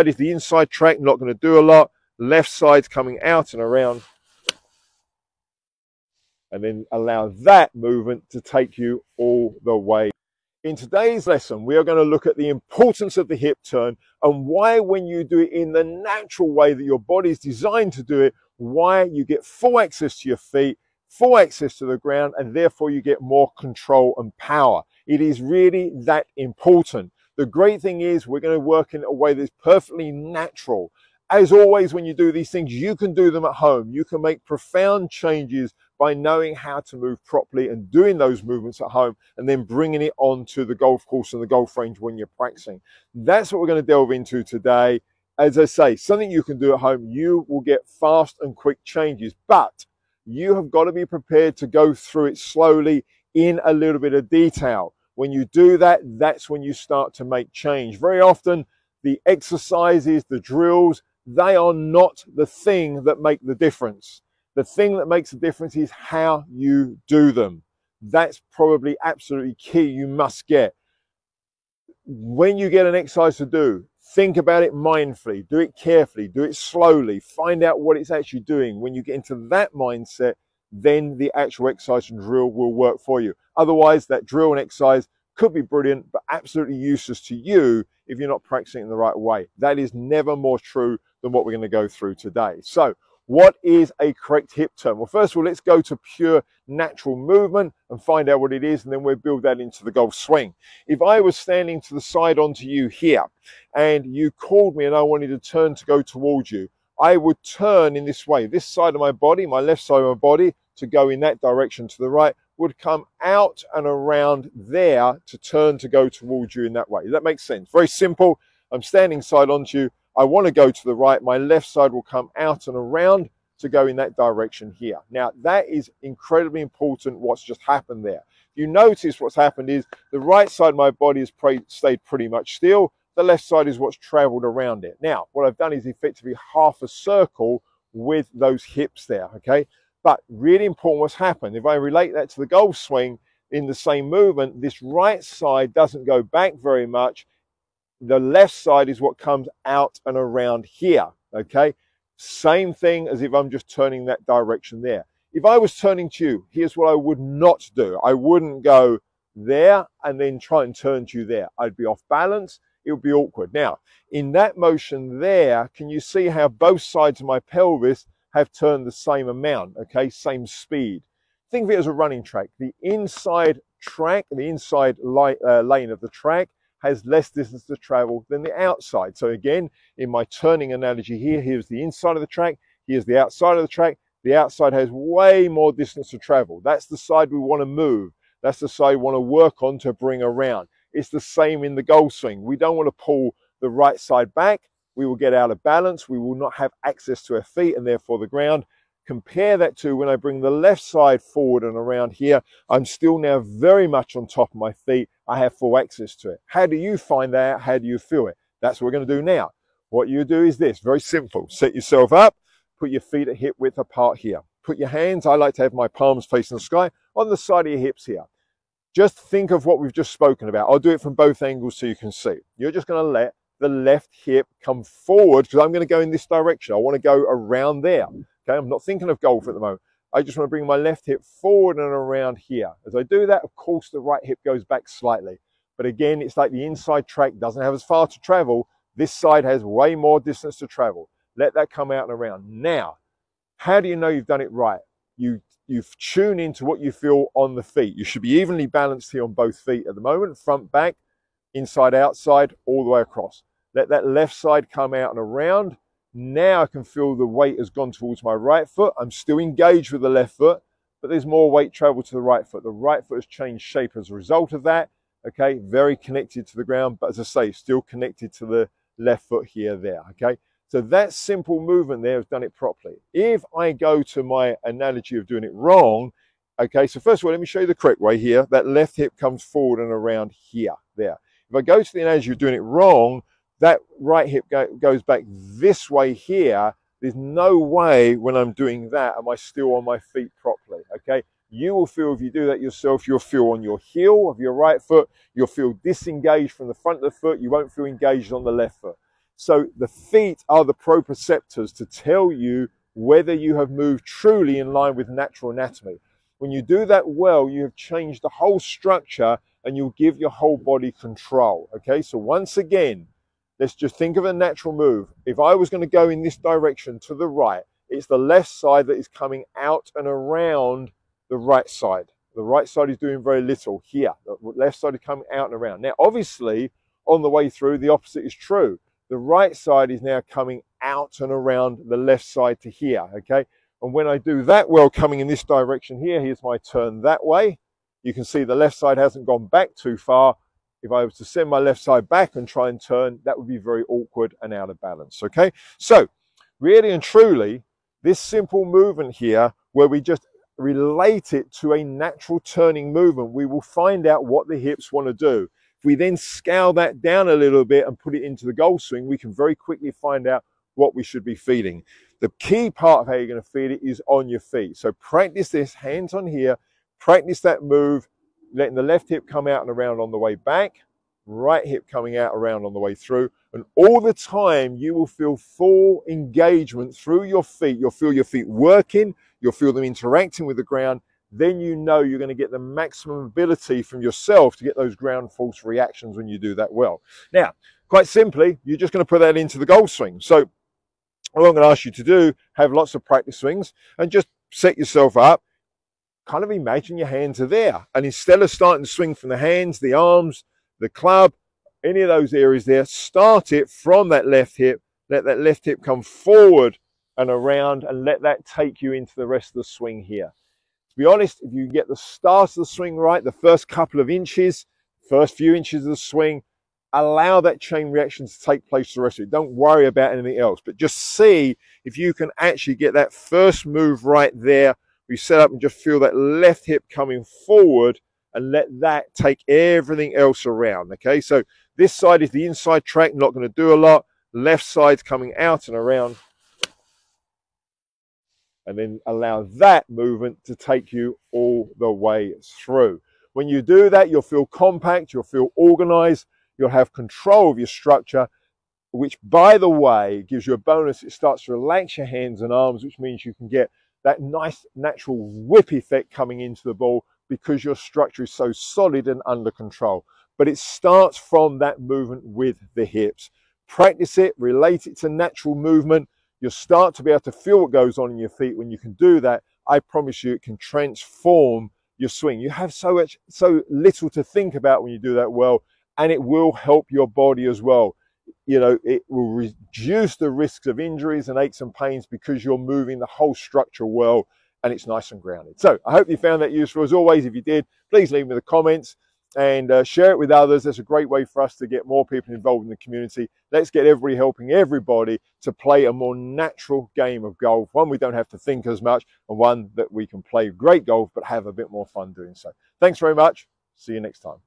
is the inside track, not going to do a lot. Left side's coming out and around. And then allow that movement to take you all the way. In today's lesson, we are going to look at the importance of the hip turn and why when you do it in the natural way that your body is designed to do it, why you get full access to your feet, full access to the ground, and therefore you get more control and power. It is really that important. The great thing is we're going to work in a way that's perfectly natural. As always, when you do these things, you can do them at home. You can make profound changes by knowing how to move properly and doing those movements at home and then bringing it onto the golf course and the golf range when you're practicing. That's what we're going to delve into today. As I say, something you can do at home. You will get fast and quick changes, but you have got to be prepared to go through it slowly in a little bit of detail. When you do that, that's when you start to make change. Very often, the exercises, the drills, they are not the thing that make the difference. The thing that makes the difference is how you do them. That's probably absolutely key. You must get. When you get an exercise to do, think about it mindfully, do it carefully, do it slowly, find out what it's actually doing. When you get into that mindset, then the actual exercise and drill will work for you. Otherwise, that drill and exercise could be brilliant, but absolutely useless to you if you're not practicing in the right way. That is never more true than what we're going to go through today. So, what is a correct hip turn? Well, first of all, let's go to pure natural movement and find out what it is, and then we'll build that into the golf swing. If I was standing to the side onto you here, and you called me and I wanted to turn to go towards you, I would turn in this way. This side of my body, my left side of my body, to go in that direction to the right, would come out and around there to turn to go towards you in that way. That makes sense. Very simple. I'm standing side onto you. I want to go to the right. My left side will come out and around to go in that direction here. Now, that is incredibly important what's just happened there. You notice what's happened is the right side of my body has stayed pretty much still. The left side is what's traveled around it. Now, what I've done is effectively half a circle with those hips there, okay? But really important what's happened. If I relate that to the golf swing in the same movement, this right side doesn't go back very much. The left side is what comes out and around here, okay? Same thing as if I'm just turning that direction there. If I was turning to you, here's what I would not do. I wouldn't go there and then try and turn to you there. I'd be off balance. It would be awkward. Now, in that motion there, can you see how both sides of my pelvis have turned the same amount, okay? Same speed. Think of it as a running track. The inside track, the inside lane of the track has less distance to travel than the outside. So again, in my turning analogy here, here's the inside of the track, here's the outside of the track. The outside has way more distance to travel. That's the side we want to move. That's the side we want to work on to bring around. It's the same in the golf swing. We don't want to pull the right side back. We will get out of balance. We will not have access to our feet and therefore the ground. Compare that to when I bring the left side forward and around here, I'm still now very much on top of my feet. I have full access to it. How do you find that out? How do you feel it? That's what we're going to do now. What you do is this, very simple. Set yourself up, put your feet at hip width apart here. Put your hands, I like to have my palms facing the sky, on the side of your hips here. Just think of what we've just spoken about. I'll do it from both angles so you can see. You're just going to let the left hip come forward because I'm going to go in this direction. I want to go around there. Okay, I'm not thinking of golf at the moment. I just want to bring my left hip forward and around here. As I do that, of course, the right hip goes back slightly. But again, it's like the inside track doesn't have as far to travel. This side has way more distance to travel. Let that come out and around. Now, how do you know you've done it right? You tune into what you feel on the feet. You should be evenly balanced here on both feet at the moment, front, back, inside, outside, all the way across. Let that left side come out and around. Now I can feel the weight has gone towards my right foot. I'm still engaged with the left foot, but there's more weight travel to the right foot. The right foot has changed shape as a result of that. Okay, very connected to the ground, but as I say, still connected to the left foot here, there. Okay, so that simple movement there has done it properly. If I go to my analogy of doing it wrong, okay, so first of all, let me show you the correct way here. That left hip comes forward and around here, there. If I go to the analogy of doing it wrong, that right hip goes back this way here. There's no way when I'm doing that am I still on my feet properly, okay? You will feel, if you do that yourself, you'll feel on your heel of your right foot, you'll feel disengaged from the front of the foot, you won't feel engaged on the left foot. So the feet are the proprioceptors to tell you whether you have moved truly in line with natural anatomy. When you do that well, you have changed the whole structure and you'll give your whole body control. Okay, so once again, let's just think of a natural move. If I was going to go in this direction to the right, it's the left side that is coming out and around the right side. The right side is doing very little here. The left side is coming out and around. Now, obviously, on the way through, the opposite is true. The right side is now coming out and around the left side to here, okay? And when I do that well, coming in this direction here, here's my turn that way. You can see the left side hasn't gone back too far. If I was to send my left side back and try and turn, that would be very awkward and out of balance, okay? So, really and truly, this simple movement here, where we just relate it to a natural turning movement, we will find out what the hips want to do. If we then scale that down a little bit and put it into the golf swing, we can very quickly find out what we should be feeding. The key part of how you're going to feed it is on your feet. So practice this, hands on here, practice that move, letting the left hip come out and around on the way back, right hip coming out around on the way through, and all the time you will feel full engagement through your feet. You'll feel your feet working, you'll feel them interacting with the ground. Then you know you're going to get the maximum ability from yourself to get those ground force reactions when you do that well. Now, quite simply, you're just going to put that into the golf swing. So all I'm going to ask you to do, have lots of practice swings and just set yourself up. Kind of imagine your hands are there. And instead of starting to swing from the hands, the arms, the club, any of those areas there, start it from that left hip. Let that left hip come forward and around and let that take you into the rest of the swing here. To be honest, if you get the start of the swing right, the first couple of inches, first few inches of the swing, allow that chain reaction to take place the rest of it. Don't worry about anything else, but just see if you can actually get that first move right there. You set up and just feel that left hip coming forward and let that take everything else around, okay? So this side is the inside track, not going to do a lot. Left side's coming out and around. And then allow that movement to take you all the way through. When you do that, you'll feel compact, you'll feel organized, you'll have control of your structure, which, by the way, gives you a bonus. It starts to relax your hands and arms, which means you can get that nice natural whip effect coming into the ball because your structure is so solid and under control. But it starts from that movement with the hips. Practice it, relate it to natural movement. You'll start to be able to feel what goes on in your feet. When you can do that, I promise you it can transform your swing. You have so little to think about when you do that well, and it will help your body as well. You know, it will reduce the risks of injuries and aches and pains because you're moving the whole structure well and it's nice and grounded. So I hope you found that useful. As always, if you did, please leave me the comments and share it with others. That's a great way for us to get more people involved in the community. Let's get everybody helping everybody to play a more natural game of golf, one we don't have to think as much, and one that we can play great golf but have a bit more fun doing so. Thanks very much. See you next time.